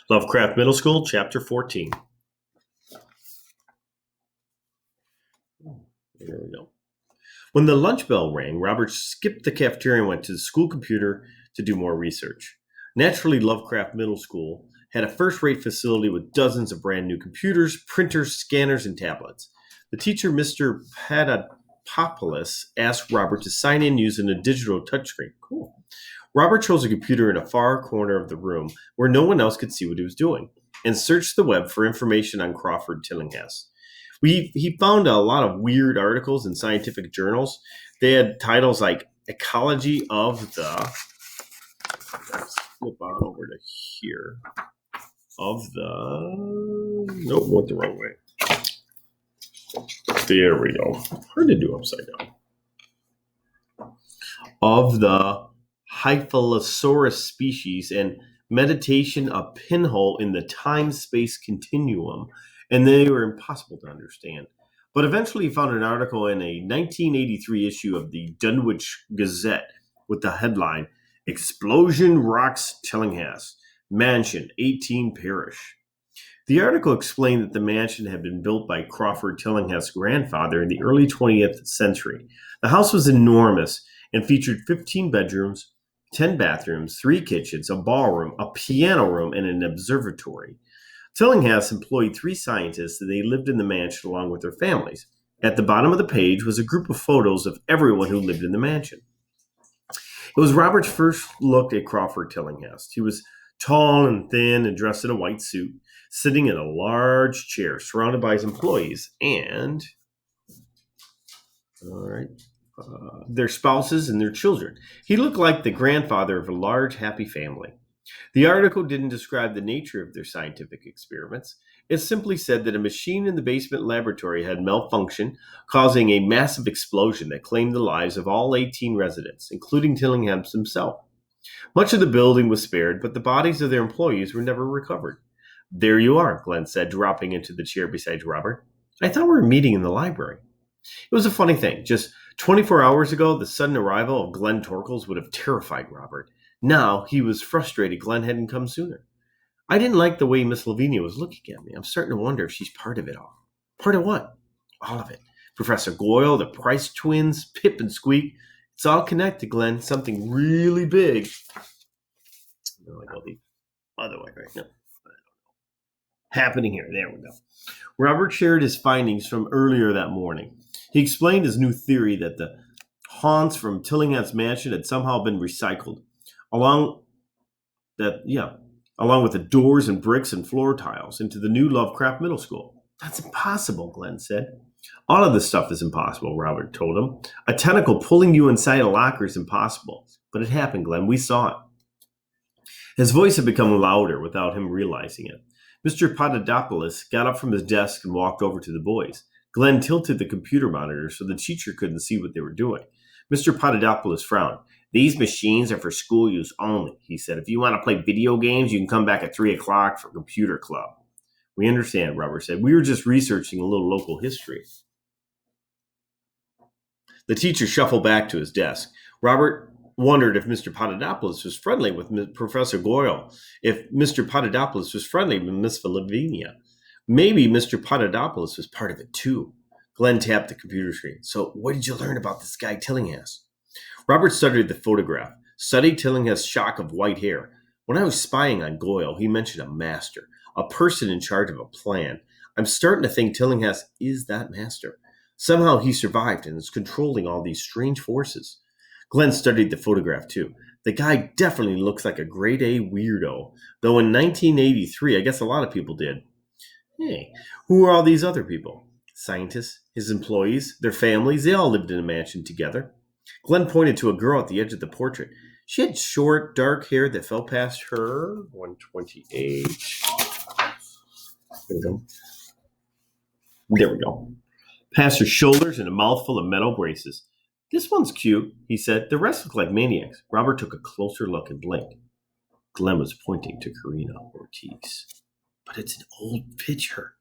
Lovecraft Middle School, Chapter 14. There we go. When the lunch bell rang, Robert skipped the cafeteria and went to the school computer to do more research. Naturally, Lovecraft Middle School had a first-rate facility with dozens of brand new computers, printers, scanners, and tablets. The teacher, Mr. Papadopoulos, asked Robert to sign in using a digital touchscreen. Cool. Robert chose a computer in a far corner of the room where no one else could see what he was doing and searched the web for information on Crawford Tillinghast. He found a lot of weird articles in scientific journals. They had titles like Ecology of the... Let's flip on over to here. Of the... Nope, went the wrong way. There we go. Hard to do upside down. Of the Hyphalosaurus species and Meditation, a pinhole in the time-space continuum, and they were impossible to understand. But eventually he found an article in a 1983 issue of the Dunwich Gazette with the headline, Explosion Rocks Tillinghast, Mansion, 18 Parish. The article explained that the mansion had been built by Crawford Tillinghast's grandfather in the early 20th century. The house was enormous and featured 15 bedrooms, 10 bathrooms, 3 kitchens, a ballroom, a piano room, and an observatory. Tillinghast employed 3 scientists, and they lived in the mansion along with their families. At the bottom of the page was a group of photos of everyone who lived in the mansion. It was Robert's first look at Crawford Tillinghast. He was tall and thin and dressed in a white suit, sitting in a large chair surrounded by his employees and their spouses and their children. He looked like the grandfather of a large, happy family. The article didn't describe the nature of their scientific experiments. It simply said that a machine in the basement laboratory had malfunctioned, causing a massive explosion that claimed the lives of all 18 residents, including Tillinghast himself. Much of the building was spared, but the bodies of their employees were never recovered. There you are, Glenn said, dropping into the chair beside Robert. I thought we were meeting in the library. It was a funny thing. Just 24 hours ago, the sudden arrival of Glenn Torkels would have terrified Robert. Now he was frustrated Glenn hadn't come sooner. I didn't like the way Miss Lavinia was looking at me. I'm starting to wonder if she's part of it all. Part of what? All of it. Professor Goyle, the Price twins, Pip and Squeak. It's all connected, Glenn. Something really big. No, I go the other way, right? No. Happening here. There we go. Robert shared his findings from earlier that morning. He explained his new theory that the haunts from Tillinghast's mansion had somehow been recycled, along with the doors and bricks and floor tiles into the new Lovecraft Middle School. That's impossible, Glenn said. All of this stuff is impossible, Robert told him. A tentacle pulling you inside a locker is impossible. But it happened, Glenn. We saw it. His voice had become louder without him realizing it. Mr. Papadopoulos got up from his desk and walked over to the boys. Glenn tilted the computer monitor so the teacher couldn't see what they were doing. Mr. Papadopoulos frowned. These machines are for school use only, he said. If you want to play video games, you can come back at 3 o'clock for computer club. We understand, Robert said. We were just researching a little local history. The teacher shuffled back to his desk. Robert wondered if Mr. Papadopoulos was friendly with Professor Goyle, if Mr. Papadopoulos was friendly with Miss Lavinia. Maybe Mr. Papadopoulos was part of it too. Glenn tapped the computer screen. So what did you learn about this guy Tillinghast? Robert studied the photograph, studied Tillinghast's shock of white hair. When I was spying on Goyle, he mentioned a master, a person in charge of a plan. I'm starting to think Tillinghast is that master. Somehow he survived and is controlling all these strange forces. Glenn studied the photograph too. The guy definitely looks like a grade A weirdo, though in 1983, I guess a lot of people did. Hey, who are all these other people? Scientists, his employees, their families, they all lived in a mansion together. Glenn pointed to a girl at the edge of the portrait. She had short, dark hair that fell past her 128. There we go. Past her shoulders and a mouthful of metal braces. This one's cute, he said. The rest look like maniacs. Robert took a closer look and blinked. Glenn was pointing to Karina Ortiz. But it's an old picture.